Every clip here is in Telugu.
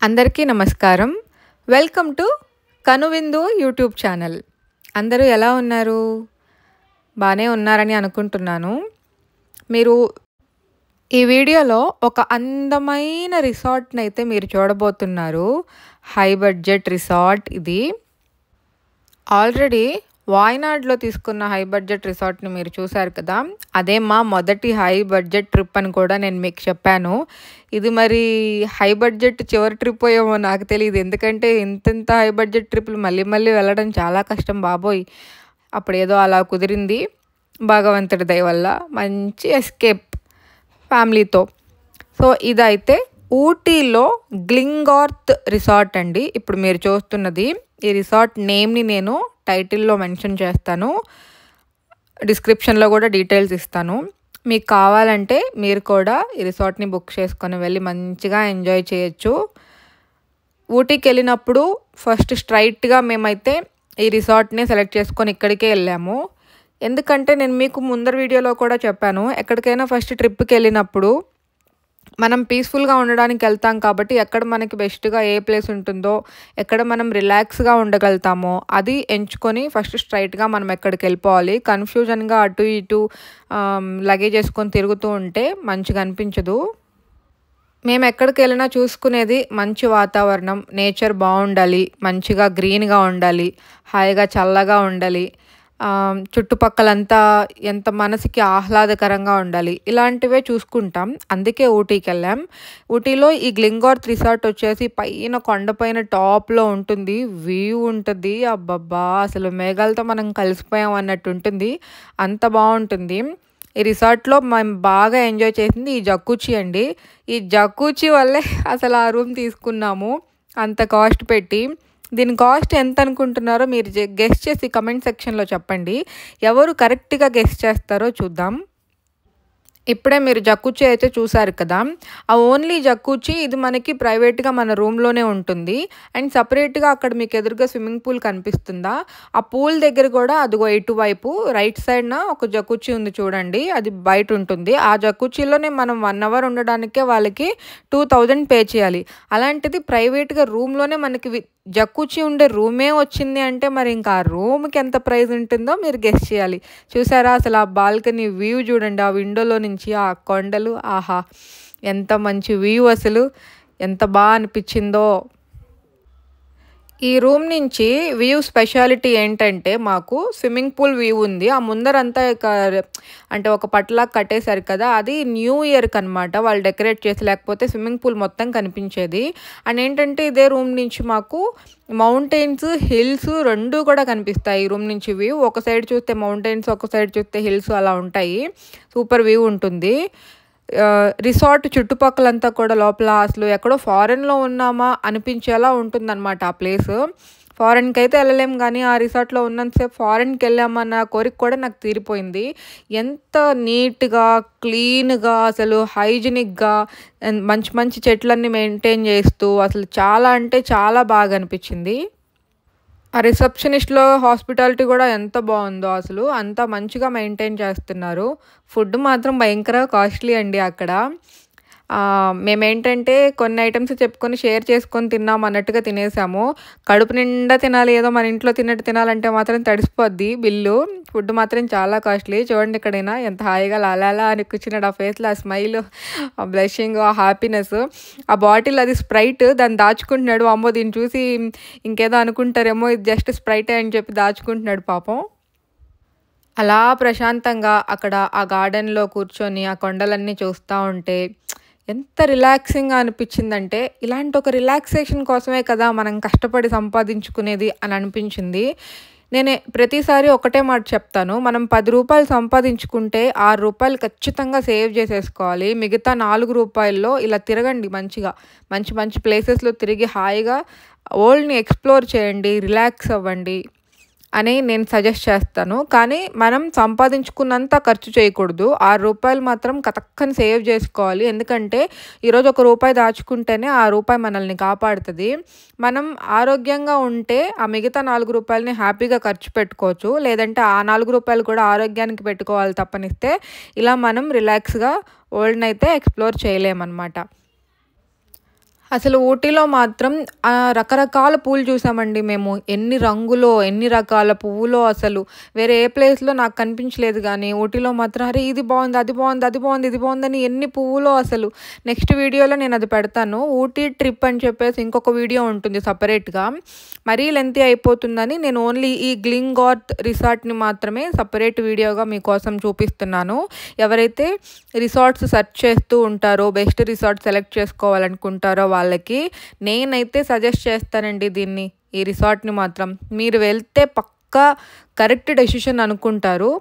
అందరికీ నమస్కారం. వెల్కమ్ టు కనువిందు యూట్యూబ్ ఛానల్. అందరూ ఎలా ఉన్నారు? బాగానే ఉన్నారని అనుకుంటున్నాను. మీరు ఈ వీడియోలో ఒక అందమైన రిసార్ట్ని అయితే మీరు చూడబోతున్నారు. హై బడ్జెట్ రిసార్ట్ ఇది. ఆల్రెడీ వాయనాడ్లో తీసుకున్న హై బడ్జెట్ రిసార్ట్ని మీరు చూశారు కదా, అదే మా మొదటి హై బడ్జెట్ ట్రిప్ అని కూడా నేను మీకు చెప్పాను. ఇది మరి హై బడ్జెట్ చివరి ట్రిప్ ఏమో నాకు తెలియదు, ఎందుకంటే ఇంత హై బడ్జెట్ ట్రిప్లు మళ్ళీ మళ్ళీ వెళ్ళడం చాలా కష్టం బాబోయ్. అప్పుడేదో అలా కుదిరింది భగవంతుడి దయ వల్ల, మంచి ఎస్కేప్ ఫ్యామిలీతో. సో ఇదైతే ఊటీలో గ్లింగార్త్ రిసార్ట్ అండి. ఇప్పుడు మీరు చూస్తున్నది ఈ రిసార్ట్ నేమ్ని నేను టైటిల్లో మెన్షన్ చేస్తాను, డిస్క్రిప్షన్లో కూడా డీటెయిల్స్ ఇస్తాను. మీకు కావాలంటే మీరు కూడా ఈ రిసార్ట్ని బుక్ చేసుకొని వెళ్ళి మంచిగా ఎంజాయ్ చేయొచ్చు. ఊటీకి వెళ్ళినప్పుడు ఫస్ట్ స్ట్రైట్గా మేమైతే ఈ రిసార్ట్ని సెలెక్ట్ చేసుకొని ఇక్కడికే వెళ్ళాము. ఎందుకంటే నేను మీకు ముందర వీడియోలో కూడా చెప్పాను, ఎక్కడికైనా ఫస్ట్ ట్రిప్కి వెళ్ళినప్పుడు మనం పీస్ఫుల్గా ఉండడానికి వెళ్తాం కాబట్టి ఎక్కడ మనకి బెస్ట్గా ఏ ప్లేస్ ఉంటుందో, ఎక్కడ మనం రిలాక్స్గా ఉండగలుగుతామో అది ఎంచుకొని ఫస్ట్ స్ట్రైట్గా మనం ఎక్కడికి వెళ్ళిపోవాలి. కన్ఫ్యూజన్గా అటు ఇటు లగేజ్ వేసుకొని తిరుగుతూ ఉంటే మంచిగా అనిపించదు. మేము ఎక్కడికి వెళ్ళినా చూసుకునేది మంచి వాతావరణం, నేచర్ బాగుండాలి, మంచిగా గ్రీన్గా ఉండాలి, హాయిగా చల్లగా ఉండాలి, చుట్టుపక్కలంతా ఎంత మనసుకి ఆహ్లాదకరంగా ఉండాలి, ఇలాంటివే చూసుకుంటాం. అందుకే ఊటీకి వెళ్ళాం. ఊటీలో ఈ గ్లింగార్త్ రిసార్ట్ వచ్చేసి పైన కొండపైన టాప్లో ఉంటుంది, వ్యూ ఉంటుంది. అబ్బబ్బా, అసలు మేఘాలతో మనం కలిసిపోయాం అన్నట్టు ఉంటుంది, అంత బాగుంటుంది. ఈ రిసార్ట్లో మేము బాగా ఎంజాయ్ చేసింది ఈ జక్కూచి అండి. ఈ జక్కూచి వల్లే అసలు ఆ రూమ్ తీసుకున్నాము అంత కాస్ట్ పెట్టి. దీని కాస్ట్ ఎంత అనుకుంటున్నారో మీరు గెస్ చేసి కమెంట్ సెక్షన్లో చెప్పండి. ఎవరు కరెక్ట్గా గెస్ చేస్తారో చూద్దాం. ఇప్పుడే మీరు జక్కూచి అయితే చూసారు కదా, ఆ ఓన్లీ జక్కూచి ఇది మనకి ప్రైవేట్గా మన రూమ్లోనే ఉంటుంది. అండ్ సపరేట్గా అక్కడ మీకు ఎదురుగా స్విమ్మింగ్ పూల్ కనిపిస్తుందా, ఆ పూల్ దగ్గర కూడా అదిగో ఇటువైపు రైట్ సైడ్న ఒక జక్కూచి ఉంది చూడండి, అది బయట ఉంటుంది. ఆ జక్కూచిలోనే మనం 1 అవర్ ఉండడానికే వాళ్ళకి 2000 పే చేయాలి. అలాంటిది ప్రైవేట్గా రూమ్లోనే మనకి జక్కూచి ఉండే రూమే వచ్చింది అంటే మరి ఇంకా ఆ రూమ్కి ఎంత ప్రైస్ ఉంటుందో మీరు గెస్ చేయాలి. చూసారా, అసలు ఆ బాల్కనీ వ్యూ చూడండి, ఆ విండోలో నుంచి ఆ కొండలు, ఆహా ఎంత మంచి వ్యూ, అసలు ఎంత బాగా అనిపించిందో. ఈ రూమ్ నుంచి వ్యూ స్పెషాలిటీ ఏంటంటే మాకు స్విమ్మింగ్ పూల్ వ్యూ ఉంది. ఆ ముందరంతా అంటే ఒక పట్లా కట్టేశారు కదా, అది న్యూ ఇయర్కి అనమాట వాళ్ళు డెకరేట్ చేసి, లేకపోతే స్విమ్మింగ్ పూల్ మొత్తం కనిపించేది. అండ్ ఏంటంటే ఇదే రూమ్ నుంచి మాకు మౌంటైన్స్, హిల్స్ రెండు కూడా కనిపిస్తాయి. ఈ రూమ్ నుంచి వ్యూ ఒక సైడ్ చూస్తే మౌంటైన్స్, ఒక సైడ్ చూస్తే హిల్స్ అలా ఉంటాయి. సూపర్ వ్యూ ఉంటుంది. రిసార్ట్ చుట్టుపక్కలంతా కూడా లోపల అసలు ఎక్కడో ఫారెన్లో ఉన్నామా అనిపించేలా ఉంటుందన్నమాట ఆ ప్లేస్. ఫారెన్కి అయితే వెళ్ళలేం, కానీ ఆ రిసార్ట్లో ఉన్నంతసేపు ఫారెన్కి వెళ్ళామన్న కోరిక కూడా నాకు తీరిపోయింది. ఎంత నీట్గా, క్లీన్గా, అసలు హైజీనిక్గా, మంచి మంచి చెట్లన్నీ మెయింటైన్ చేస్తూ అసలు చాలా అంటే చాలా బాగా అనిపించింది. ఆ రిసెప్షనిస్ట్లో హాస్పిటాలిటీ కూడా ఎంత బాగుందో, అసలు అంత మంచిగా మెయింటైన్ చేస్తున్నారు. ఫుడ్ మాత్రం భయంకర కాస్ట్లీ అండి అక్కడ. మేమేంటంటే కొన్ని ఐటమ్స్ చెప్పుకొని షేర్ చేసుకొని తిన్నాం అన్నట్టుగా తినేసాము. కడుపు నిండా తినాలి, ఏదో మన ఇంట్లో తిన్నట్టు తినాలంటే మాత్రం తడిసిపోద్ది బిల్లు. ఫుడ్ మాత్రం చాలా కాస్ట్లీ. చూడండి ఎక్కడైనా ఎంత హాయిగా లాలా అని కూర్చున్నాడు, ఆ ఫేస్లో ఆ స్మైల్, ఆ బ్లషింగ్, ఆ హ్యాపీనెస్. ఆ బాటిల్ అది స్ప్రైట్, దాన్ని దాచుకుంటున్నాడు. అమ్మో దీన్ని చూసి ఇంకేదో అనుకుంటారేమో, ఇది జస్ట్ స్ప్రైటే అని చెప్పి దాచుకుంటున్నాడు పాపం. అలా ప్రశాంతంగా అక్కడ ఆ గార్డెన్లో కూర్చొని ఆ కొండలన్నీ చూస్తూ ఉంటే ఎంత రిలాక్సింగ్గా అనిపించిందంటే, ఇలాంటి ఒక రిలాక్సేషన్ కోసమే కదా మనం కష్టపడి సంపాదించుకునేది అని అనిపించింది. నేను ప్రతిసారి ఒకటే మాట చెప్తాను, మనం 10 రూపాయలు సంపాదించుకుంటే 6 రూపాయలు ఖచ్చితంగా సేవ్ చేసేసుకోవాలి. మిగతా 4 రూపాయల్లో ఇలా తిరగండి, మంచిగా మంచి మంచి ప్లేసెస్లో తిరిగి హాయిగా వరల్డ్ని ఎక్స్ప్లోర్ చేయండి, రిలాక్స్ అవ్వండి అని నేను సజెస్ట్ చేస్తాను. కానీ మనం సంపాదించుకున్నంత ఖర్చు చేయకూడదు. 6 రూపాయలు మాత్రం కతక్కని సేవ్ చేసుకోవాలి. ఎందుకంటే ఈరోజు 1 రూపాయి దాచుకుంటేనే ఆ రూపాయి మనల్ని కాపాడుతుంది. మనం ఆరోగ్యంగా ఉంటే ఆ మిగతా 4 రూపాయలని హ్యాపీగా ఖర్చు పెట్టుకోవచ్చు. లేదంటే ఆ 4 రూపాయలు కూడా ఆరోగ్యానికి పెట్టుకోవాలి తప్పనిస్తే ఇలా మనం రిలాక్స్గా వరల్డ్ని అయితే ఎక్స్ప్లోర్ చేయలేమన్నమాట. అసలు ఊటీలో మాత్రం రకరకాల పూలు చూసామండి మేము. ఎన్ని రంగులో, ఎన్ని రకాల పువ్వులో అసలు వేరే ఏ ప్లేస్‌లో నాకు కనిపించలేదు గానీ, ఊటీలో మాత్రం అరే! ఇది బావుంది, అది బావుంది, అది బావుంది, ఇది బావుందని ఎన్ని పువ్వులో అసలు. నెక్స్ట్ వీడియోలో నేనది పెడతాను. ఊటీ ట్రిప్ అని చెప్పేసి ఇంకొక వీడియో ఉంటుంది సెపరేట్‌గా. మరీ లెంతీ అయిపోతుందని నేను ఓన్లీ ఈ గ్లింగార్ట్ రిసార్ట్‌ని మాత్రమే సెపరేట్ వీడియోగా మీకోసం చూపిస్తున్నాను. ఎవరైతే రిసార్ట్స్ సెర్చ్ చేస్తూ ఉంటారో, బెస్ట్ రిసార్ట్ సెలెక్ట్ చేసుకోవాలనుకుంటారో వాళ్ళకి నేనైతే సజెస్ట్ చేస్తానండి దీన్ని. ఈ రిసార్ట్‌ని మాత్రం. మీరు వెళ్తే పక్కా కరెక్ట్ డెసిషన్ అనుకుంటారు.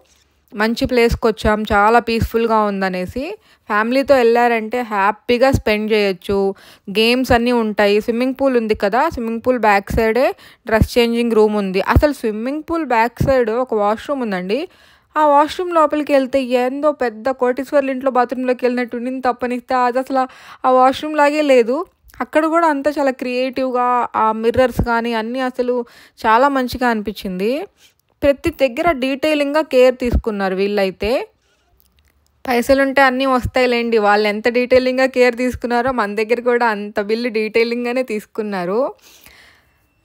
మంచి ప్లేస్‌కొచ్చాం, చాలా పీస్‌ఫుల్‌గా ఉందనేసి. ఫ్యామిలీతో ఎళ్లారంటే హ్యాపీగా స్పెండ్ చేయొచ్చు. గేమ్స్ అన్నీ ఉంటాయి. స్విమ్మింగ్ పూల్ ఉంది కదా! స్విమ్మింగ్ పూల్ బ్యాక్ సైడే డ్రెస్ చేంజింగ్ రూమ్ ఉంది. అసలు స్విమ్మింగ్ పూల్ బ్యాక్ సైడ్ ఒక వాష్‌రూమ్ ఉందండి. ఆ వాష్‌రూమ్ లోపలికెళ్తే ఏందో పెద్ద కోటీశ్వర్ల ఇంట్లో బాత్రూమ్‌లోకి వెళ్ళినట్టు ఉండింది తప్పనిస్తే అదసల ఆ వాష్‌రూమ్ లాగే లేదు. అక్కడ కూడా అంతా చాలా క్రియేటివ్‌గా ఆ మిర్రర్స్ కానీ అన్నీ అసలు చాలా మంచిగా అనిపించింది. ప్రతి దగ్గర డీటెయిలింగ్‌గా కేర్ తీసుకున్నారు వీళ్ళైతే. పైసలుంటే అన్నీ వస్తాయిలెండి. వాళ్ళెంత డీటెయిలింగ్‌గా కేర్ తీసుకున్నారో మన దగ్గర కూడా అంత బిల్లు డీటెయిలింగ్‌గానే తీసుకున్నారు.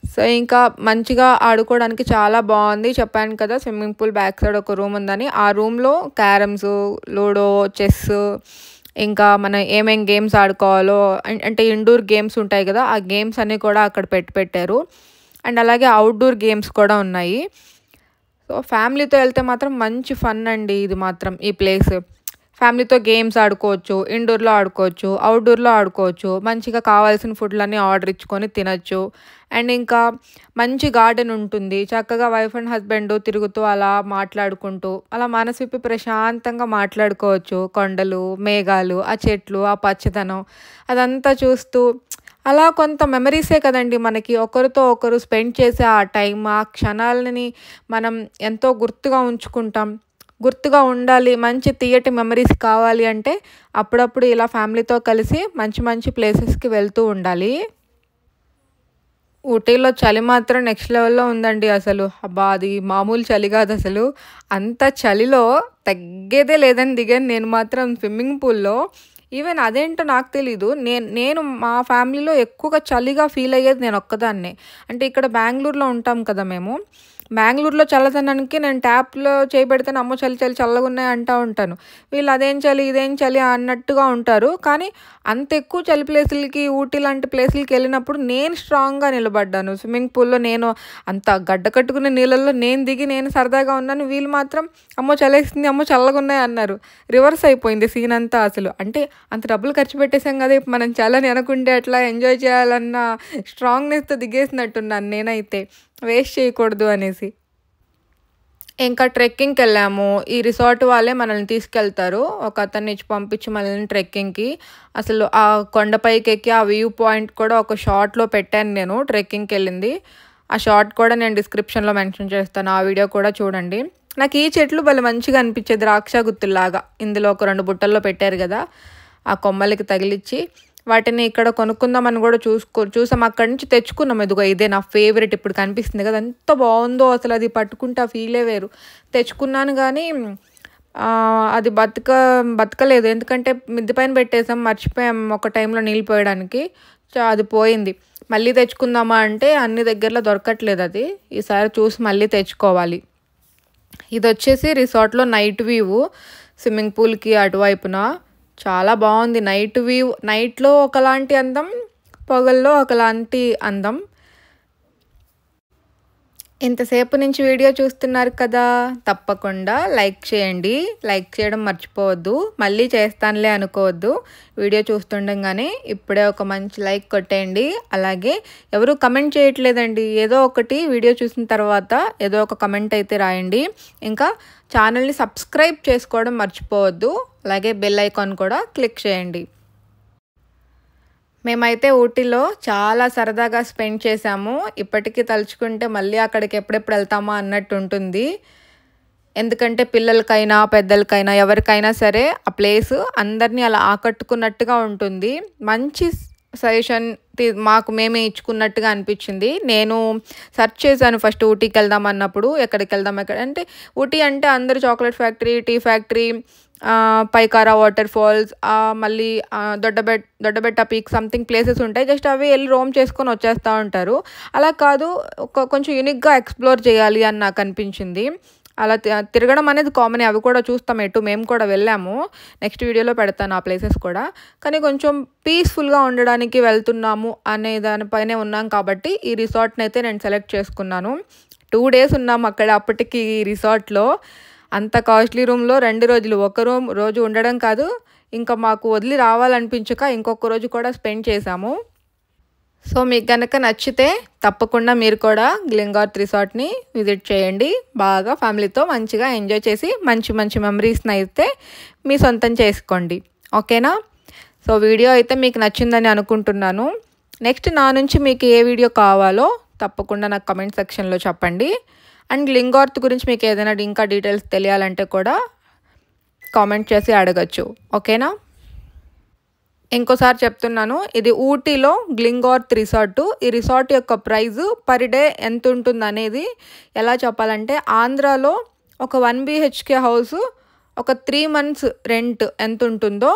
సో, ఇంకా మంచిగా ఆడుకోవడానికి చాలా బావుంది. చెప్పాను కదా! స్విమ్మింగ్ పూల్ బ్యాక్ సైడ్ ఒక రూమ్ ఉందని. ఆ రూమ్‌లో క్యారమ్స్, లూడో, చెస్ ఇంకా మనం ఏమేం గేమ్స్ ఆడుకోవాలో అంటే ఇండోర్ గేమ్స్ ఉంటాయి కదా! ఆ గేమ్స్ అన్నీ కూడా అక్కడ పెట్టారు. అండ్ అలాగే అవుట్‌డోర్ గేమ్స్ కూడా ఉన్నాయి. సో, ఫ్యామిలీతో వెళ్తే మాత్రం మంచి ఫన్ అండి ఇది మాత్రం ఈ ప్లేస్. ఫ్యామిలీతో గేమ్స్ ఆడుకోవచ్చు, ఇండోర్‌లో ఆడుకోవచ్చు, అవుట్‌డోర్‌లో ఆడుకోవచ్చు. మంచిగా కావాల్సిన ఫుడ్‌లన్నీ ఆర్డర్ ఇచ్చుకొని తినొచ్చు. అండ్ ఇంకా మంచి గార్డెన్ ఉంటుంది. చక్కగా వైఫ్ అండ్ హస్బెండ్ తిరుగుతూ అలా మాట్లాడుకుంటూ, అలా మనసు విప్పి ప్రశాంతంగా మాట్లాడుకోవచ్చు. కొండలు, మేఘాలు, ఆ చెట్లు, ఆ పచ్చదనం అదంతా చూస్తూ అలా కొంత మెమరీసే కదండీ మనకి. ఒకరితో ఒకరు స్పెండ్ చేసే ఆ టైం, ఆ క్షణాలని మనం ఎంతో గుర్తుగా ఉంచుకుంటాం. గుర్తుగా ఉండాలి, మంచి తియ్యటి మెమరీస్ కావాలి అంటే అప్పుడప్పుడు ఇలా ఫ్యామిలీతో కలిసి మంచి మంచి ప్లేసెస్‌కి వెళ్తూ ఉండాలి. ఊటీలో చలి మాత్రం నెక్స్ట్ లెవెల్‌లో ఉందండి అసలు. అబ్బా! అది మామూలు చలి కాదసలు. అంత చలిలో తగ్గేదే లేదని దిగాను నేను మాత్రం స్విమ్మింగ్ పూల్‌లో. ఈవెన్ అదేంటో నాకు తెలీదు. నేను మా ఫ్యామిలీలో ఎక్కువగా చలిగా ఫీల్ అయ్యేది నేనొక్కదాన్నే. అంటే ఇక్కడ బెంగుళూరులో ఉంటాం కదా మేము. బెంగుళూరులో చల్లదనానికి నేను ట్యాప్‌లో చేయి పెడితేనే అమ్మో! చలి చలి చల్లగున్నాయి అంటా ఉంటాను. వీళ్ళు అదేం చలి, ఇదేం చలి అన్నట్టుగా ఉంటారు. కానీ అంత ఎక్కువ చలి ప్లేసులకి, ఊటీ లాంటి ప్లేసులకి వెళ్ళినప్పుడు నేను స్ట్రాంగ్‌గా నిలబడ్డాను. స్విమ్మింగ్ పూల్‌లో నేను అంత గడ్డ కట్టుకున్న నీళ్ళల్లో నేను దిగి నేను సరదాగా ఉన్నాను. వీళ్ళు మాత్రం అమ్మో! చలేస్తుంది, అమ్మో! చల్లగున్నాయి అన్నారు. రివర్స్ అయిపోయింది సీన్ అంతా అసలు. అంటే అంత డబ్బులు ఖర్చు పెట్టేసాం కదా! ఇప్పుడు మనం చలని అనుకుంటే ఎట్లా ఎంజాయ్ చేయాలన్న స్ట్రాంగ్‌నెస్‌తో దిగేసినట్టున్నాను నేనైతే. వేస్ట్ చేయకూడదు అనేసి. ఇంకా ట్రెక్కింగ్‌కెళ్ళాము. ఈ రిసార్ట్ వాళ్ళే మనల్ని తీసుకెళ్తారు. ఒకతన్ని ఇచ్చి పంపించి మనల్ని ట్రెక్కింగ్‌కి. అసలు ఆ కొండపైకెక్కి ఆ వ్యూ పాయింట్ కూడా ఒక షార్ట్‌లో పెట్టాను నేను ట్రెక్కింగ్‌కెళ్ళింది. ఆ షార్ట్ కూడా నేను డిస్క్రిప్షన్‌లో మెన్షన్ చేస్తాను. ఆ వీడియో కూడా చూడండి. నాకు ఈ చెట్లు భలే మంచిగా అనిపించేది ద్రాక్ష గుత్తుల్లాగా. ఇందులో ఒక 2 బుట్టల్లో పెట్టారు కదా! ఆ కొమ్మలకి తగిలిచ్చి వాటిని ఇక్కడ కొనుక్కుందామని కూడా చూసాం. అక్కడి నుంచి తెచ్చుకున్నాం. ఇదిగో ఇదే నా ఫేవరెట్ ఇప్పుడు కనిపిస్తుంది కదా! ఎంత బావుందో అసలు అది పట్టుకుంటే ఆ ఫీలే వేరు. తెచ్చుకున్నాను గానీ అది బతకలేదు. ఎందుకంటే మిద్దె పైన పెట్టేసాం. మర్చిపోయాం ఒక టైంలో నీళ్ళు పోయడానికి. అది పోయింది. మళ్ళీ తెచ్చుకుందామా అంటే అన్ని దగ్గరలో దొరకట్లేదు అది. ఈసారి చూసి మళ్ళీ తెచ్చుకోవాలి. ఇదొచ్చేసి రిసార్ట్‌లో నైట్ వ్యూ. స్విమ్మింగ్ పూల్‌కి అటువైపున. చాలా బావుంది నైట్ వ్యూ. నైట్‌లో ఒకలాంటి అందం, పగల్లో ఒకలాంటి అందం. ఇంతసేపు నుంచి వీడియో చూస్తున్నారు కదా! తప్పకుండా లైక్ చేయండి. లైక్ చేయడం మర్చిపోవద్దు. మళ్ళీ చేస్తానులే అనుకోవద్దు. వీడియో చూస్తుండగానే ఇప్పుడే ఒక మంచి లైక్ కొట్టేయండి. అలాగే ఎవరు కమెంట్ చేయట్లేదండి. ఏదో ఒకటి వీడియో చూసిన తర్వాత ఏదో ఒక కమెంట్ అయితే రాయండి. ఇంకా ఛానల్ని సబ్స్క్రైబ్ చేసుకోవడం మర్చిపోవద్దు. అలాగే బెల్ ఐకాన్ కూడా క్లిక్ చేయండి. మేమైతే ఊటీలో చాలా సరదాగా స్పెండ్ చేశాము. ఇప్పటికీ తలుచుకుంటే మళ్ళీ అక్కడికి ఎప్పుడెప్పుడు వెళ్తామా అన్నట్టు ఉంటుంది. ఎందుకంటే పిల్లలకైనా, పెద్దలకైనా ఎవరికైనా సరే ఆ ప్లేస్ అందరినీ అలా ఆకట్టుకున్నట్టుగా ఉంటుంది. మంచి సజెషన్ మాకు మేమే ఇచ్చుకున్నట్టుగా అనిపించింది. నేను సెర్చ్ చేశాను ఫస్ట్ ఊటీకి వెళ్దాం అన్నప్పుడు, ఎక్కడికి వెళ్దాం అంటే ఊటీ అంటే అందరూ chocolate factory, tea factory, Pykara water falls, మళ్ళీ దొడ్డబెట్ట పీక్ సంథింగ్ ప్లేసెస్ ఉంటాయి. జస్ట్ అవి వెళ్ళి రోమ్ చేసుకొని వచ్చేస్తూ ఉంటారు. అలా కాదు, కొంచెం యూనిక్గా ఎక్స్ప్లోర్ చేయాలి అని నాకు అనిపించింది. అలా తిరగడం అనేది కామన్, అవి కూడా చూస్తాం. మేము కూడా వెళ్ళాము. నెక్స్ట్ వీడియోలో పెడతాను ఆ ప్లేసెస్ కూడా. కానీ కొంచెం పీస్ఫుల్గా ఉండడానికి వెళ్తున్నాము అనే దానిపైనే ఉన్నాం కాబట్టి ఈ రిసార్ట్ని అయితే నేను సెలెక్ట్ చేసుకున్నాను. 2 days ఉన్నాము అక్కడ. అప్పటికి ఈ రిసార్ట్లో అంత కాస్ట్లీ రూమ్లో 2 రోజులు, ఒక రోజు ఉండడం కాదు, ఇంకా మాకు వదిలి రావాలనిపించక ఇంకొక రోజు కూడా స్పెండ్ చేశాము. సో మీకు కనుక నచ్చితే తప్పకుండా మీరు కూడా గ్లెన్గార్త్ రిసార్ట్ని విజిట్ చేయండి. బాగా ఫ్యామిలీతో మంచిగా ఎంజాయ్ చేసి మంచి మంచి మెమరీస్ని అయితే మీ సొంతం చేసుకోండి. ఓకేనా? సో వీడియో అయితే మీకు నచ్చిందని అనుకుంటున్నాను. నెక్స్ట్ నా నుంచి మీకు ఏ వీడియో కావాలో తప్పకుండా నాకు కమెంట్ సెక్షన్లో చెప్పండి. అండ్ గ్లెన్గార్త్ గురించి మీకు ఏదైనా ఇంకా డీటెయిల్స్ తెలియాలంటే కూడా కామెంట్ చేసి అడగచ్చు. ఓకేనా? ఇంకోసారి చెప్తున్నాను, ఇది ఊటీలో గ్లెన్గార్త్ రిసార్టు. ఈ రిసార్ట్ యొక్క ప్రైజు పర్ డే ఎంత ఉంటుంది అనేది ఎలా చెప్పాలంటే, ఆంధ్రాలో ఒక 1 BHK హౌస్ ఒక 3 months రెంట్ ఎంత ఉంటుందో,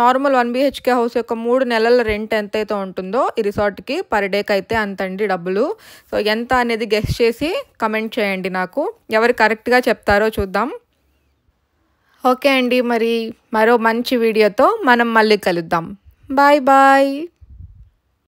నార్మల్ 1 BHK హౌస్ యొక్క 3 నెలల రెంట్ ఎంతైతే ఉంటుందో ఈ రిసార్ట్కి పర్ డేకి అయితే అంతండి డబ్బులు. సో ఎంత అనేది గెస్ చేసి కమెంట్ చేయండి నాకు. ఎవరు కరెక్ట్గా చెప్తారో చూద్దాం. ఓకే అండి, మరి మరో మంచి వీడియోతో మనం మళ్ళీ కలుద్దాం. Bye bye.